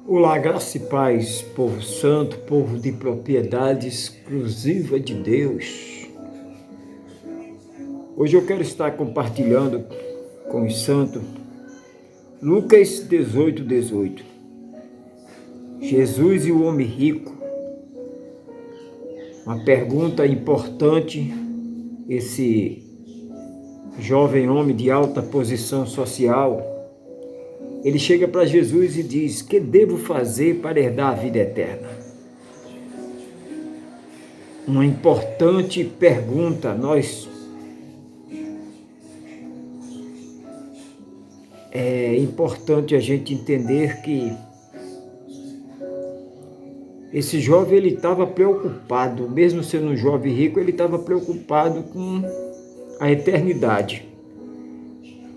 Olá, graça e paz, povo santo, povo de propriedade exclusiva de Deus. Hoje eu quero estar compartilhando com os santos Lucas 18:18. Jesus e o homem rico. Uma pergunta importante. Esse jovem homem de alta posição social, ele chega para Jesus e diz: que devo fazer para herdar a vida eterna? Uma importante pergunta. É importante a gente entender que esse jovem ele estava preocupado, mesmo sendo um jovem rico, ele estava preocupado com a eternidade.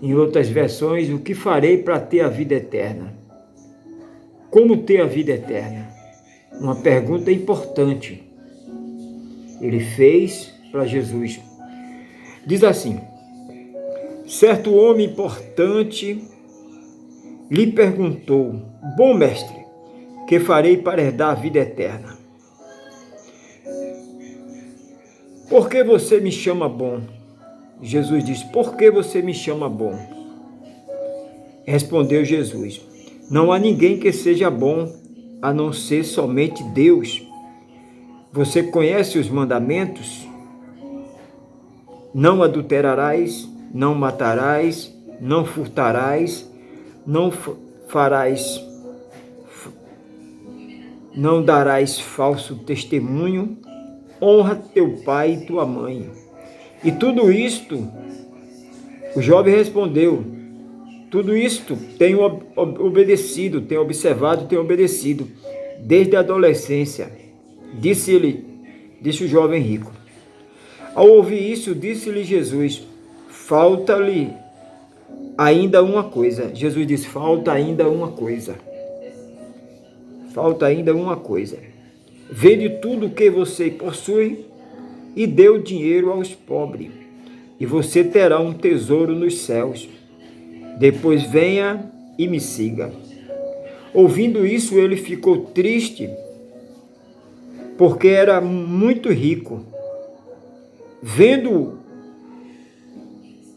Em outras versões, o que farei para ter a vida eterna? Como ter a vida eterna? Uma pergunta importante. Ele fez para Jesus. Diz assim: certo homem importante lhe perguntou: bom mestre, que farei para herdar a vida eterna? Por que você me chama bom? Jesus disse: por que você me chama bom? Respondeu Jesus: não há ninguém que seja bom, a não ser somente Deus. Você conhece os mandamentos? Não adulterarás, não matarás, não furtarás, não farás, não darás falso testemunho, honra teu pai e tua mãe. E tudo isto, o jovem respondeu: tudo isto tenho obedecido, tenho observado, tenho obedecido, desde a adolescência. Disse o jovem rico. Ao ouvir isso, disse-lhe Jesus: falta-lhe ainda uma coisa. Jesus disse: falta ainda uma coisa. Falta ainda uma coisa. Vende tudo o que você possui e dê o dinheiro aos pobres, e você terá um tesouro nos céus. Depois venha e me siga. Ouvindo isso, ele ficou triste, porque era muito rico. Vendo-o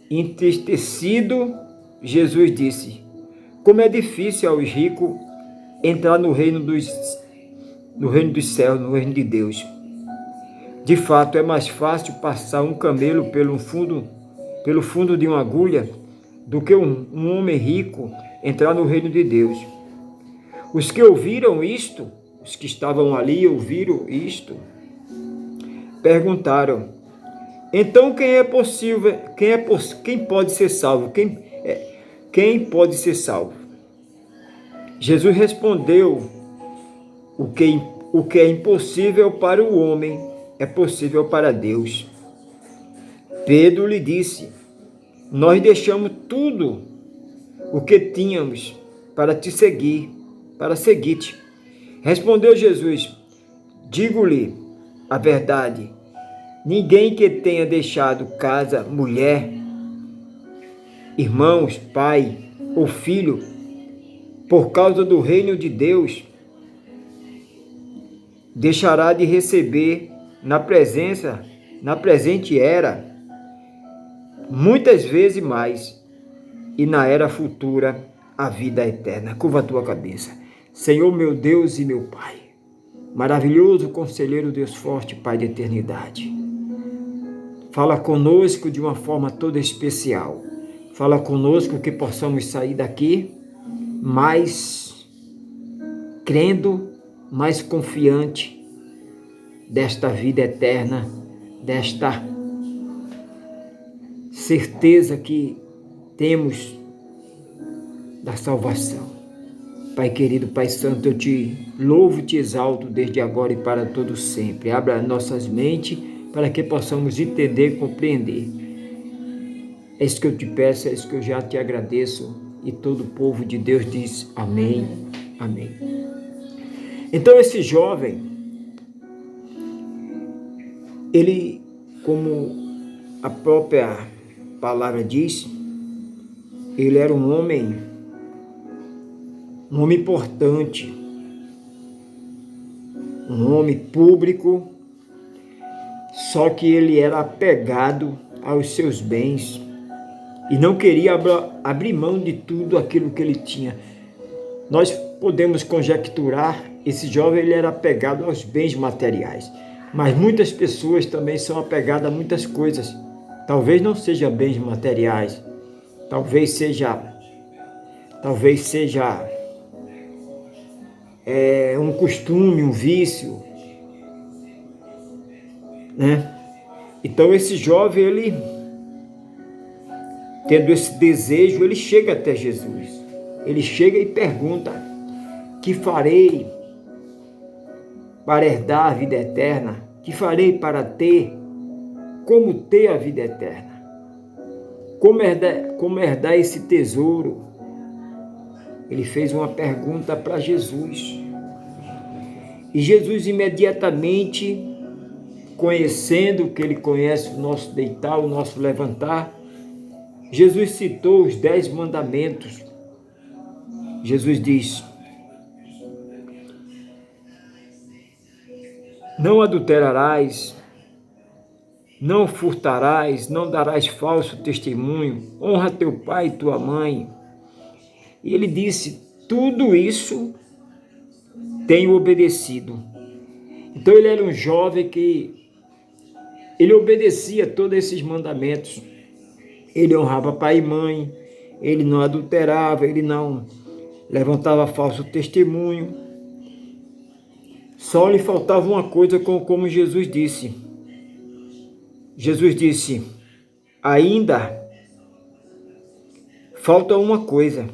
entristecido, Jesus disse: como é difícil aos ricos entrar no reino dos céus, no reino de Deus. De fato, é mais fácil passar um camelo pelo fundo de uma agulha do que um homem rico entrar no reino de Deus. Os que ouviram isto, os que estavam ali ouviram isto, perguntaram: então quem é possível? Quem pode ser salvo? Quem pode ser salvo? Jesus respondeu: o que é impossível para o homem é possível para Deus. Pedro lhe disse: nós deixamos tudo o que tínhamos para te seguir, para seguir-te. Respondeu Jesus: digo-lhe a verdade, ninguém que tenha deixado casa, mulher, irmãos, pai ou filho, por causa do reino de Deus, deixará de receber na presente era, muitas vezes mais, e na era futura, a vida eterna. Curva a tua cabeça. Senhor, meu Deus e meu Pai, maravilhoso conselheiro, Deus forte, Pai de eternidade, fala conosco de uma forma toda especial. Fala conosco que possamos sair daqui mais crendo, mais confiante desta vida eterna, desta certeza que temos da salvação. Pai querido, Pai santo, eu te louvo e te exalto desde agora e para todo sempre. Abra nossas mentes para que possamos entender e compreender. É isso que eu te peço, é isso que eu já te agradeço. E todo o povo de Deus diz amém, amém. Então esse jovem, ele, como a própria palavra diz, ele era um homem importante, um homem público, só que ele era apegado aos seus bens e não queria abrir mão de tudo aquilo que ele tinha. Nós podemos conjecturar, esse jovem ele era apegado aos bens materiais, mas muitas pessoas também são apegadas a muitas coisas. Talvez não seja bens materiais, talvez seja um costume, um vício, né? Então esse jovem, ele tendo esse desejo, ele chega até Jesus. Ele chega e pergunta: que farei para herdar a vida eterna? Que farei para como ter a vida eterna? Como herdar esse tesouro? Ele fez uma pergunta para Jesus. E Jesus imediatamente, conhecendo que ele conhece o nosso deitar, o nosso levantar, Jesus citou os 10 mandamentos. Jesus diz: não adulterarás, não furtarás, não darás falso testemunho, honra teu pai e tua mãe. E ele disse: tudo isso tenho obedecido. Então ele era um jovem que ele obedecia todos esses mandamentos. Ele honrava pai e mãe, ele não adulterava, ele não levantava falso testemunho. Só lhe faltava uma coisa, como Jesus disse. Jesus disse: ainda falta uma coisa.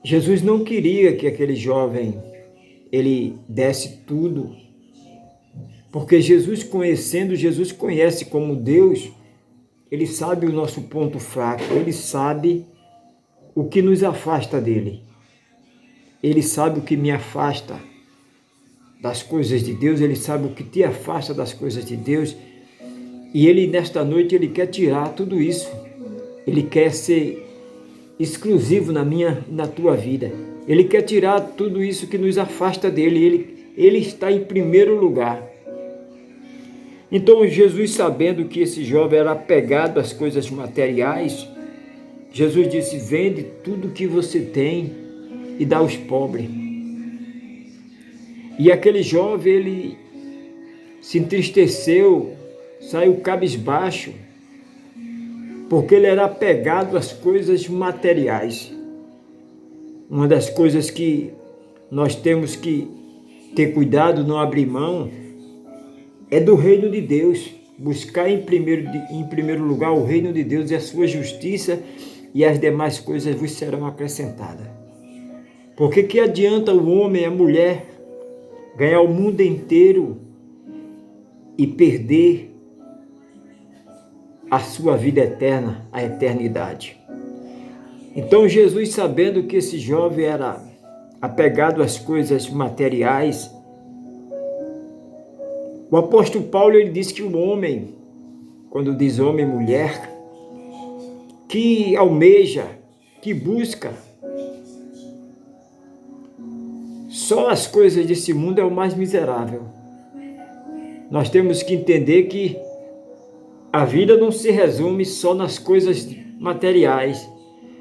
Jesus não queria que aquele jovem ele desse tudo, porque Jesus conhece como Deus, ele sabe o nosso ponto fraco, ele sabe o que nos afasta dele, ele sabe o que me afasta das coisas de Deus, ele sabe o que te afasta das coisas de Deus, e ele nesta noite ele quer tirar tudo isso, ele quer ser exclusivo na minha e na tua vida. Ele quer tirar tudo isso que nos afasta dele. Ele está em primeiro lugar. Então Jesus, sabendo que esse jovem era apegado às coisas materiais, Jesus disse: vende tudo que você tem e dá aos pobres. E aquele jovem, ele se entristeceu, saiu cabisbaixo, porque ele era apegado às coisas materiais. Uma das coisas que nós temos que ter cuidado, não abrir mão, é do reino de Deus. Buscar em primeiro lugar o reino de Deus e a sua justiça, e as demais coisas vos serão acrescentadas. Porque que adianta o homem e a mulher ganhar o mundo inteiro e perder a sua vida eterna, a eternidade? Então Jesus, sabendo que esse jovem era apegado às coisas materiais, o apóstolo Paulo ele diz que o homem, quando diz homem e mulher, que almeja, que busca só as coisas desse mundo, é o mais miserável. Nós temos que entender que a vida não se resume só nas coisas materiais.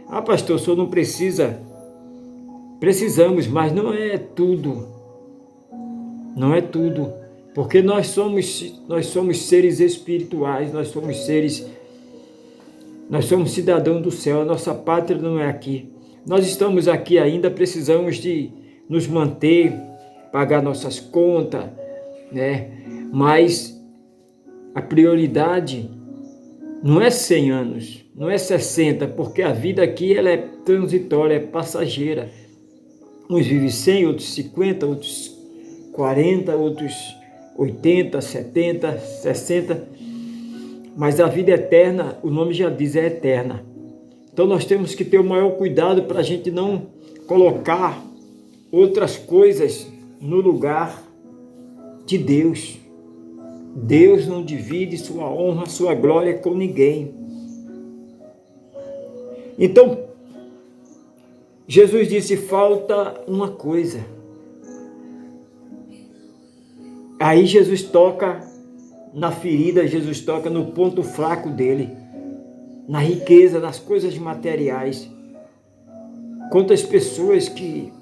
Ah, pastor, o senhor não precisa. Precisamos, mas não é tudo. Não é tudo. Porque nós somos seres espirituais, nós somos cidadãos do céu, a nossa pátria não é aqui. Nós estamos aqui ainda, precisamos de nos manter, pagar nossas contas, né? Mas a prioridade não é 100 anos, não é 60, porque a vida aqui ela é transitória, é passageira. Uns vivem 100, outros 50, outros 40, outros 80, 70, 60. Mas a vida eterna, o nome já diz, é eterna. Então nós temos que ter o maior cuidado para a gente não colocar outras coisas no lugar de Deus. Deus não divide sua honra, sua glória com ninguém. Então, Jesus disse: falta uma coisa. Aí Jesus toca na ferida, Jesus toca no ponto fraco dele, na riqueza, nas coisas materiais. Quantas pessoas que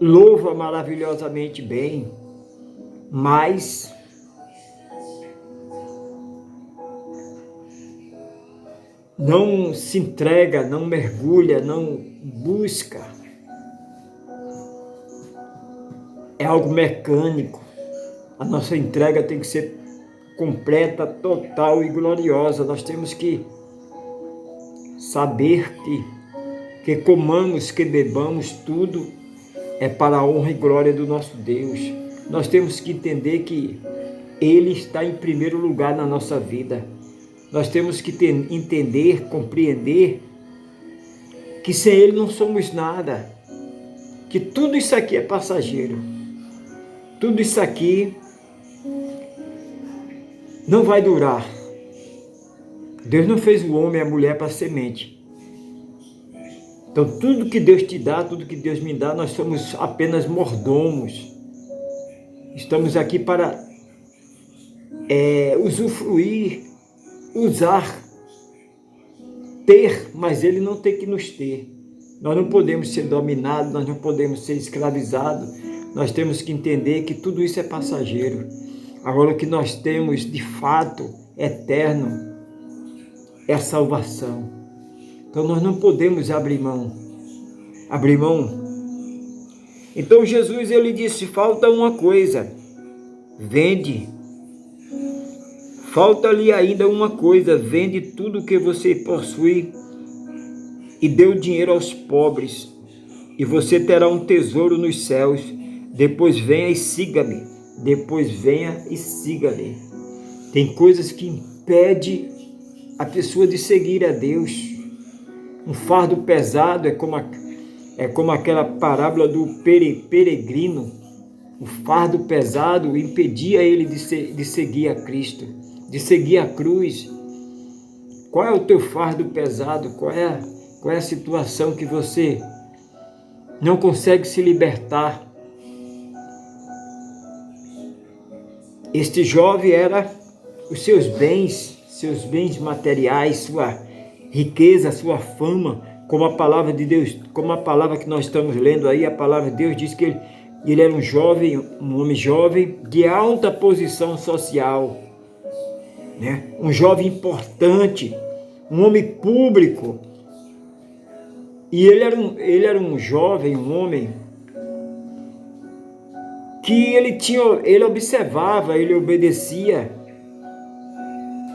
louvam maravilhosamente bem, mas não se entrega, não mergulha, não busca. É algo mecânico. A nossa entrega tem que ser completa, total e gloriosa. Nós temos que saber que comamos, que bebamos, tudo é para a honra e glória do nosso Deus. Nós temos que entender que Ele está em primeiro lugar na nossa vida. Nós temos que entender, compreender que sem Ele não somos nada, que tudo isso aqui é passageiro. Tudo isso aqui não vai durar. Deus não fez o homem e a mulher para semente. Então tudo que Deus te dá, tudo que Deus me dá, nós somos apenas mordomos. Estamos aqui para usufruir, usar, ter, mas Ele não tem que nos ter. Nós não podemos ser dominados, nós não podemos ser escravizados. Nós temos que entender que tudo isso é passageiro. Agora o que nós temos de fato eterno é a salvação. Então nós não podemos abrir mão. Abrir mão. Então Jesus, ele disse, falta uma coisa. Vende. Falta-lhe ainda uma coisa. Vende tudo que você possui e dê o dinheiro aos pobres. E você terá um tesouro nos céus. Depois venha e siga-me. Depois venha e siga-me. Tem coisas que impedem a pessoa de seguir a Deus. Um fardo pesado é como aquela parábola do peregrino. O fardo pesado impedia ele de seguir a Cristo, de seguir a cruz. Qual é o teu fardo pesado? Qual é a situação que você não consegue se libertar? Este jovem era os seus bens materiais, sua riqueza, sua fama, como a palavra de Deus, como a palavra que nós estamos lendo aí, a palavra de Deus diz que ele era um homem jovem de alta posição social, né? Um jovem importante, um homem público. E ele era um jovem, um homem que ele observava, ele obedecia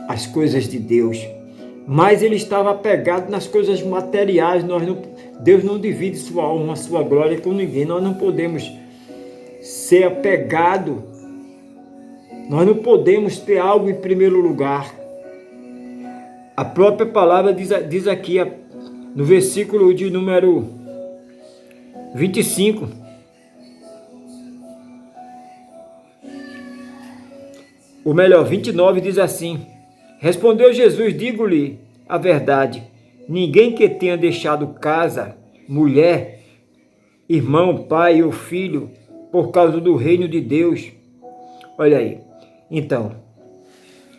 às coisas de Deus, mas ele estava apegado nas coisas materiais. Deus não divide sua honra, sua glória com ninguém. Nós não podemos ser apegado, nós não podemos ter algo em primeiro lugar. A própria palavra diz aqui, no versículo de número 25, ou melhor, 29, diz assim: respondeu Jesus, digo-lhe a verdade, ninguém que tenha deixado casa, mulher, irmão, pai ou filho, por causa do reino de Deus. Olha aí, então,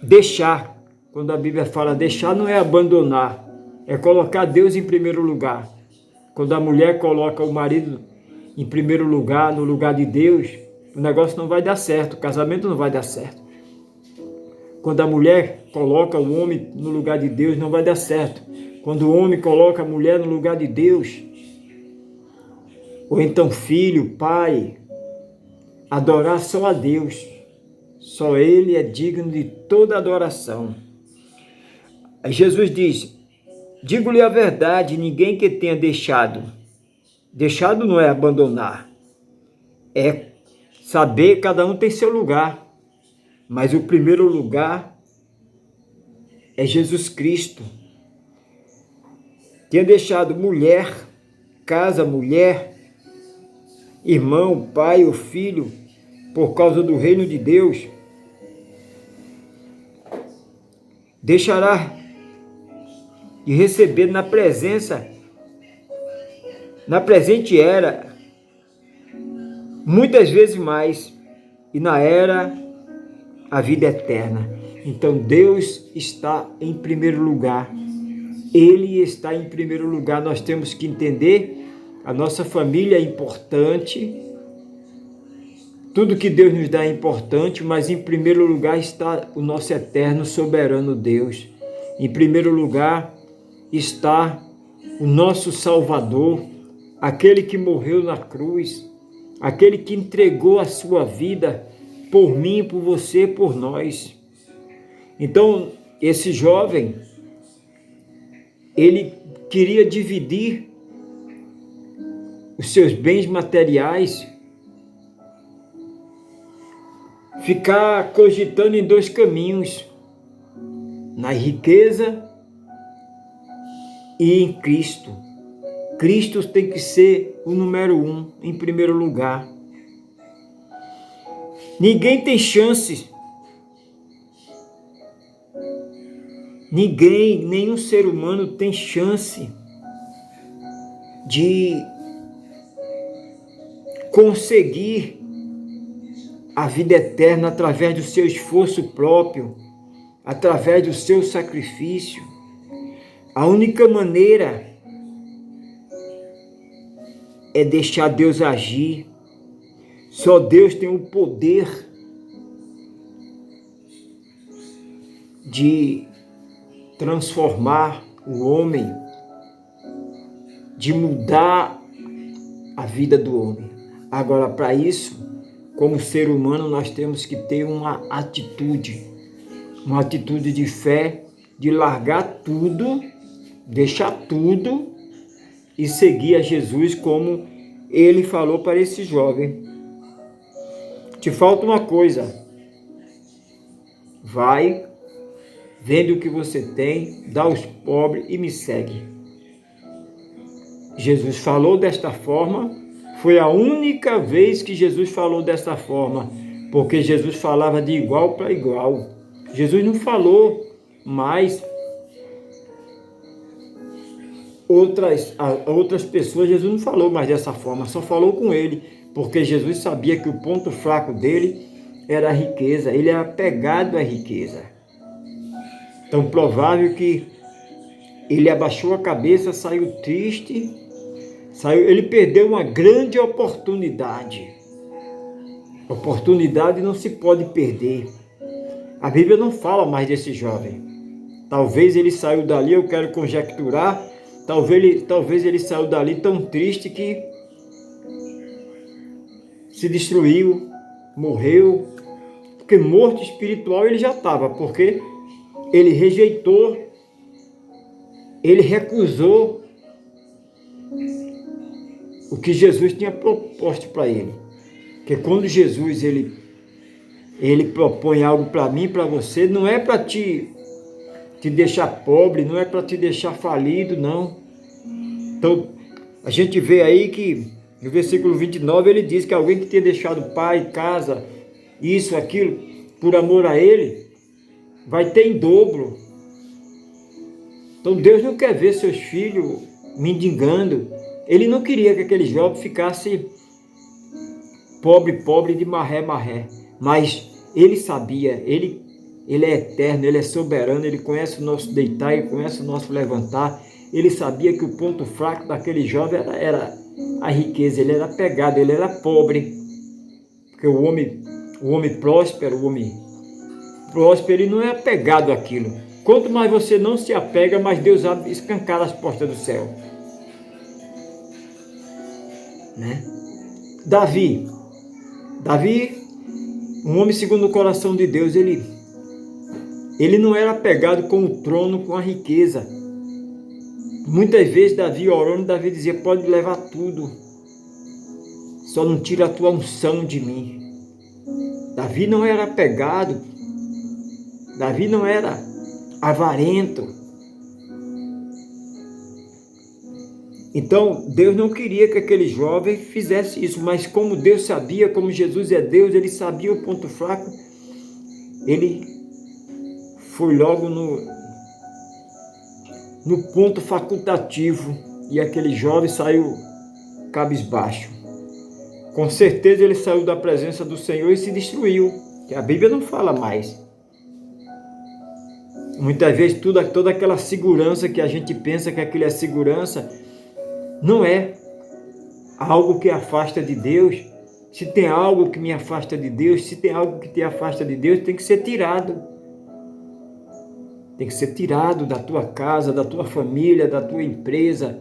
deixar, quando a Bíblia fala deixar, não é abandonar, é colocar Deus em primeiro lugar. Quando a mulher coloca o marido em primeiro lugar, no lugar de Deus, o negócio não vai dar certo, o casamento não vai dar certo. Quando a mulher coloca o homem no lugar de Deus, não vai dar certo. Quando o homem coloca a mulher no lugar de Deus, ou então filho, pai, adorar só a Deus, só Ele é digno de toda adoração. Aí Jesus diz, digo-lhe a verdade, ninguém que tenha deixado não é abandonar, é saber, cada um tem seu lugar, mas o primeiro lugar é Jesus Cristo. Tenha deixado mulher, casa, mulher, irmão, pai ou filho, por causa do reino de Deus, deixará de receber na presente era, muitas vezes mais, e na era a vida eterna. Então Deus está em primeiro lugar. Ele está em primeiro lugar. Nós temos que entender, a nossa família é importante, tudo que Deus nos dá é importante, mas em primeiro lugar está o nosso eterno soberano Deus. Em primeiro lugar está o nosso Salvador, aquele que morreu na cruz, aquele que entregou a sua vida por mim, por você, por nós. Então, esse jovem, ele queria dividir os seus bens materiais, ficar cogitando em dois caminhos, na riqueza e em Cristo. Cristo tem que ser o número 1, em primeiro lugar. Ninguém tem chance. Ninguém, nenhum ser humano tem chance de conseguir a vida eterna através do seu esforço próprio, através do seu sacrifício. A única maneira é deixar Deus agir. Só Deus tem o poder de transformar o homem, de mudar a vida do homem. Agora, para isso, como ser humano, nós temos que ter uma atitude de fé, de largar tudo, deixar tudo e seguir a Jesus, como ele falou para esse jovem. Te falta uma coisa: vai, vende o que você tem, dá aos pobres e me segue. Jesus falou desta forma, foi a única vez que Jesus falou desta forma, porque Jesus falava de igual para igual. Jesus não falou mais outras pessoas, Jesus não falou mais dessa forma, só falou com ele, porque Jesus sabia que o ponto fraco dele era a riqueza, ele era apegado à riqueza. Então, provável que ele abaixou a cabeça, saiu triste, ele perdeu uma grande oportunidade. Oportunidade não se pode perder. A Bíblia não fala mais desse jovem. Talvez ele saiu dali, eu quero conjecturar, talvez ele saiu dali tão triste que se destruiu, morreu, porque morto espiritual ele já estava, porque ele rejeitou, ele recusou o que Jesus tinha proposto para ele. Porque quando Jesus ele propõe algo para mim, para você, não é para te deixar pobre, não é para te deixar falido, não. Então, a gente vê aí que no versículo 29 ele diz que alguém que tenha deixado pai, casa, isso, aquilo, por amor a ele, vai ter em dobro. Então Deus não quer ver seus filhos mendigando. Ele não queria que aquele jovem ficasse pobre de marré. Mas ele sabia, ele é eterno, ele é soberano, ele conhece o nosso deitar, ele conhece o nosso levantar. Ele sabia que o ponto fraco daquele jovem era a riqueza, ele era apegado, ele era pobre. Porque o homem próspero, ele não é apegado àquilo. Quanto mais você não se apega, mais Deus abre, escancara as portas do céu. Né? Davi, um homem segundo o coração de Deus, ele não era apegado com o trono, com a riqueza. Muitas vezes Davi orando, Davi dizia, pode levar tudo, só não tira a tua unção de mim. Davi não era apegado, Davi não era avarento. Então, Deus não queria que aquele jovem fizesse isso, mas como Deus sabia, como Jesus é Deus, ele sabia o ponto fraco, ele foi logo no ponto facultativo, e aquele jovem saiu cabisbaixo. Com certeza ele saiu da presença do Senhor e se destruiu, que a Bíblia não fala mais. Muitas vezes toda aquela segurança que a gente pensa que aquilo é segurança, não é algo que afasta de Deus. Se tem algo que me afasta de Deus, se tem algo que te afasta de Deus, tem que ser tirado. Tem que ser tirado da tua casa, da tua família, da tua empresa,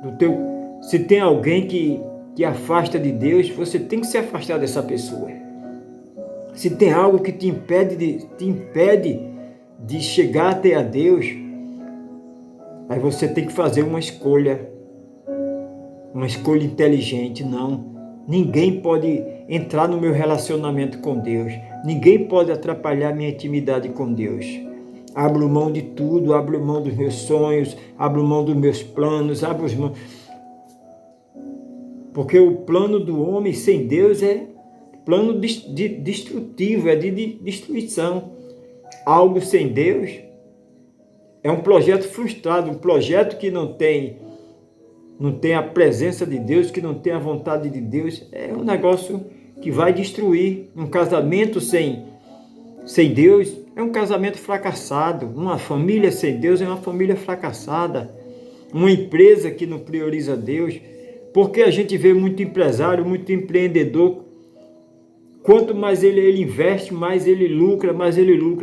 do teu... Se tem alguém que te afasta de Deus, você tem que se afastar dessa pessoa. Se tem algo que te impede de chegar até a Deus, aí você tem que fazer uma escolha inteligente. Não, ninguém pode entrar no meu relacionamento com Deus, ninguém pode atrapalhar minha intimidade com Deus. Abro mão de tudo, abro mão dos meus sonhos, abro mão dos meus planos, abro mão... Porque o plano do homem sem Deus é plano destrutivo, é de destruição. Algo sem Deus é um projeto frustrado, um projeto que não tem a presença de Deus, que não tem a vontade de Deus. É um negócio que vai destruir. Um casamento sem Deus é um casamento fracassado. Uma família sem Deus é uma família fracassada. Uma empresa que não prioriza Deus. Porque a gente vê muito empresário, muito empreendedor. Quanto mais ele investe, mais ele lucra,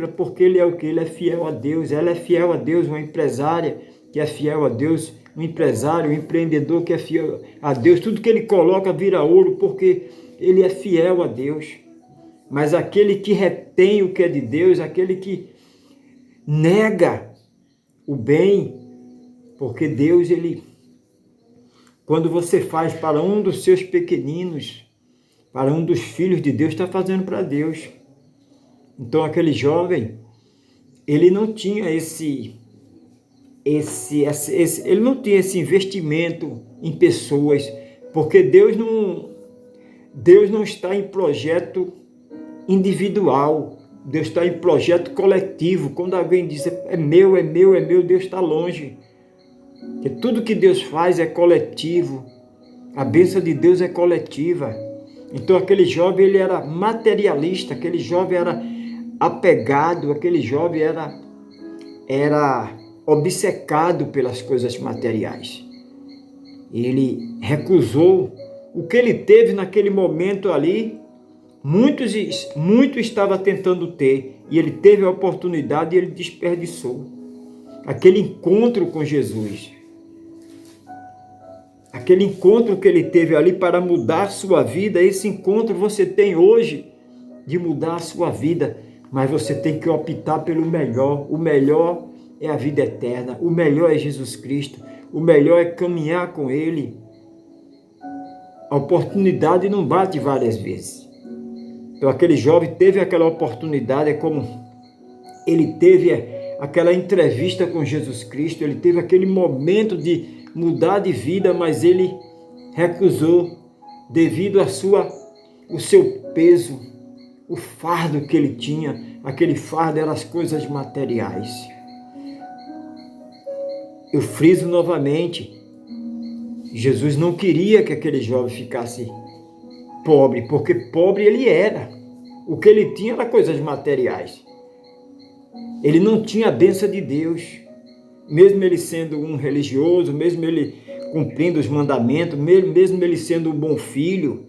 porque ele é o que? Ele é fiel a Deus. Ela é fiel a Deus, uma empresária que é fiel a Deus, um empresário, um empreendedor que é fiel a Deus. Tudo que ele coloca vira ouro, porque ele é fiel a Deus. Mas aquele que retém o que é de Deus, aquele que nega o bem, porque Deus, quando você faz para um dos seus pequeninos, para um dos filhos de Deus, está fazendo para Deus. Então aquele jovem, ele não tinha ele não tinha esse investimento em pessoas, porque Deus não está em projeto individual, Deus está em projeto coletivo. Quando alguém diz é meu, Deus está longe. Porque tudo que Deus faz é coletivo, a bênção de Deus é coletiva. Então aquele jovem, ele era materialista, aquele jovem era apegado, aquele jovem era obcecado pelas coisas materiais. Ele recusou o que ele teve naquele momento ali. Muito estava tentando ter, e ele teve a oportunidade e ele desperdiçou. Aquele encontro com Jesus, aquele encontro que ele teve ali para mudar sua vida, esse encontro você tem hoje de mudar a sua vida, mas você tem que optar pelo melhor. O melhor é a vida eterna, o melhor é Jesus Cristo, o melhor é caminhar com Ele. A oportunidade não bate várias vezes. Então aquele jovem teve aquela oportunidade, é como ele teve aquela entrevista com Jesus Cristo, ele teve aquele momento de mudar de vida, mas ele recusou devido o seu peso, o fardo que ele tinha. Aquele fardo eram as coisas materiais. Eu friso novamente, Jesus não queria que aquele jovem ficasse pobre, porque pobre ele era. O que ele tinha era coisas materiais. Ele não tinha a bênção de Deus. Mesmo ele sendo um religioso, mesmo ele cumprindo os mandamentos, mesmo ele sendo um bom filho,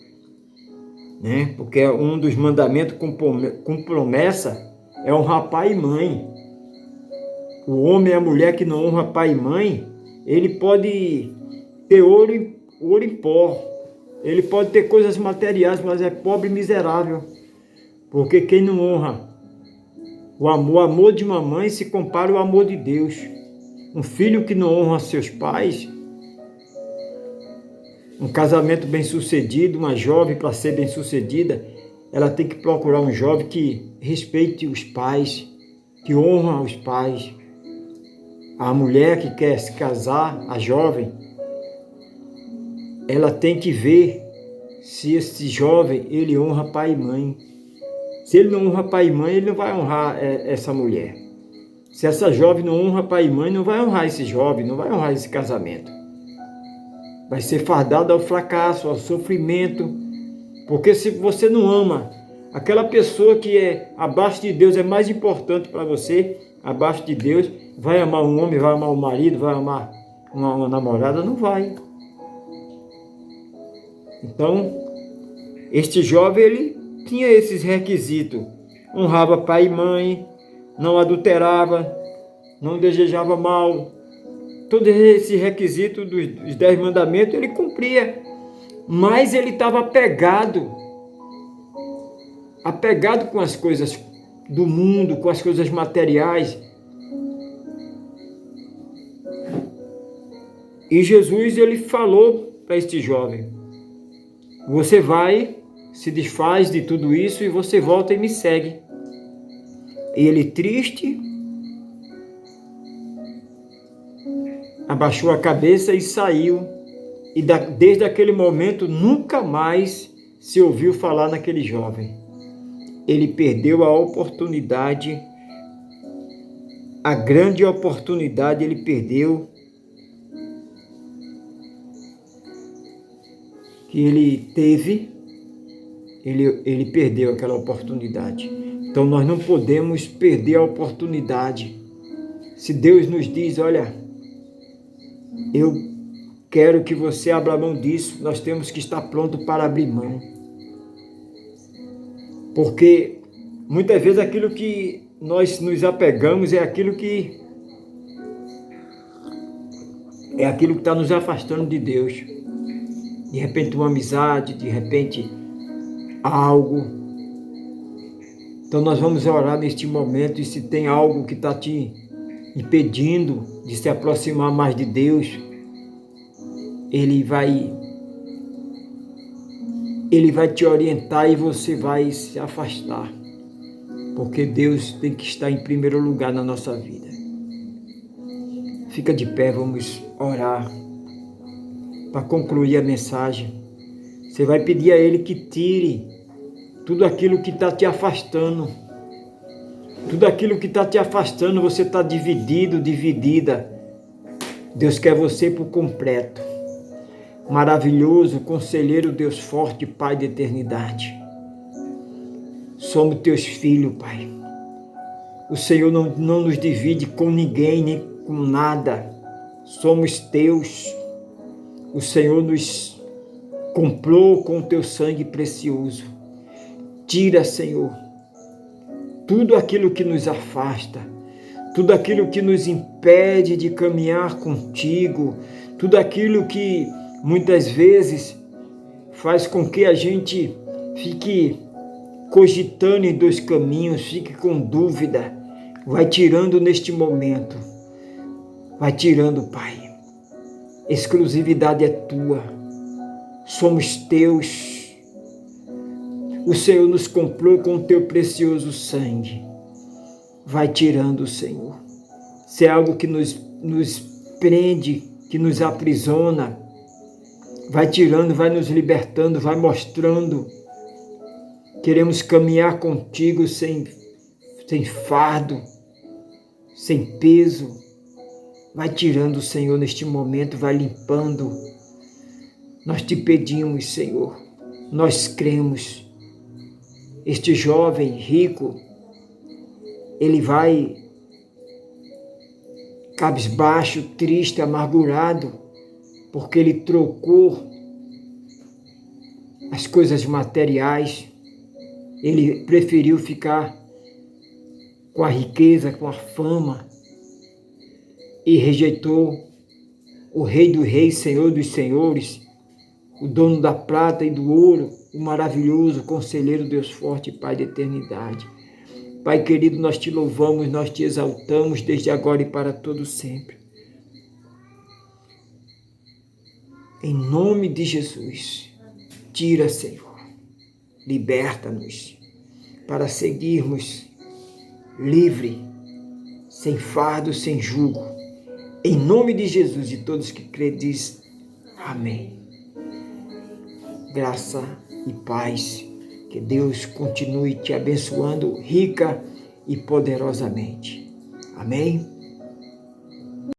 né? Porque é um dos mandamentos com promessa é honrar pai e mãe. O homem e a mulher que não honra pai e mãe, ele pode ter ouro em pó, ele pode ter coisas materiais, mas é pobre e miserável. Porque quem não honra o amor de uma mãe se compara ao amor de Deus. Um filho que não honra seus pais, um casamento bem-sucedido, uma jovem para ser bem-sucedida, ela tem que procurar um jovem que respeite os pais, que honra os pais. A mulher que quer se casar, a jovem, ela tem que ver se esse jovem, ele honra pai e mãe. Se ele não honra pai e mãe, ele não vai honrar essa mulher. Se essa jovem não honra pai e mãe, não vai honrar esse jovem, não vai honrar esse casamento. Vai ser fardado ao fracasso, ao sofrimento, Porque se você não ama, aquela pessoa que é abaixo de Deus é mais importante para você, abaixo de Deus, vai amar um homem, vai amar um marido, vai amar uma namorada? Não vai. Então, este jovem, ele tinha esses requisitos. Honrava pai e mãe, não adulterava, não desejava mal. Todo esse requisito dos 10 mandamentos ele cumpria. Mas ele estava apegado com as coisas do mundo, com as coisas materiais. E Jesus, ele falou para este jovem: você vai, se desfaz de tudo isso e você volta e me segue. E ele, triste, abaixou a cabeça e saiu. E desde aquele momento nunca mais se ouviu falar naquele jovem. Ele perdeu a oportunidade, a grande oportunidade ele perdeu, que ele teve, ele perdeu aquela oportunidade. Então nós não podemos perder a oportunidade. Se Deus nos diz, olha, eu quero que você abra mão disso, nós temos que estar pronto para abrir mão. Porque muitas vezes aquilo que nós nos apegamos é aquilo que está nos afastando de Deus. De repente uma amizade, de repente algo. Então nós vamos orar neste momento, e se tem algo que está te impedindo de se aproximar mais de Deus, Ele vai te orientar e você vai se afastar. Porque Deus tem que estar em primeiro lugar na nossa vida. Fica de pé, vamos orar. Para concluir a mensagem, você vai pedir a Ele que tire tudo aquilo que está te afastando. Tudo aquilo que está te afastando, você está dividido, dividida. Deus quer você por completo. Maravilhoso, conselheiro, Deus forte, Pai de eternidade. Somos teus filhos, Pai. O Senhor não nos divide com ninguém, nem com nada. Somos teus. O Senhor nos comprou com o teu sangue precioso. Tira, Senhor, tudo aquilo que nos afasta, tudo aquilo que nos impede de caminhar contigo, tudo aquilo que muitas vezes faz com que a gente fique cogitando em dois caminhos, fique com dúvida. Vai tirando neste momento. Vai tirando, Pai. Exclusividade é tua. Somos teus. O Senhor nos comprou com o teu precioso sangue. Vai tirando, Senhor. Se é algo que nos prende, que nos aprisiona, vai tirando, vai nos libertando, vai mostrando. Queremos caminhar contigo sem fardo, sem peso. Vai tirando, Senhor, neste momento, vai limpando. Nós te pedimos, Senhor, nós cremos. Este jovem rico, ele vai cabisbaixo, triste, amargurado, porque ele trocou as coisas materiais. Ele preferiu ficar com a riqueza, com a fama, e rejeitou o Rei dos Reis, Senhor dos Senhores, o dono da prata e do ouro, o maravilhoso conselheiro, Deus forte, Pai da eternidade. Pai querido, nós te louvamos, nós te exaltamos desde agora e para todo sempre. Em nome de Jesus, tira, Senhor, liberta-nos para seguirmos livre, sem fardo, sem jugo. Em nome de Jesus, e todos que crêem, diz amém. Graça e paz, que Deus continue te abençoando rica e poderosamente. Amém?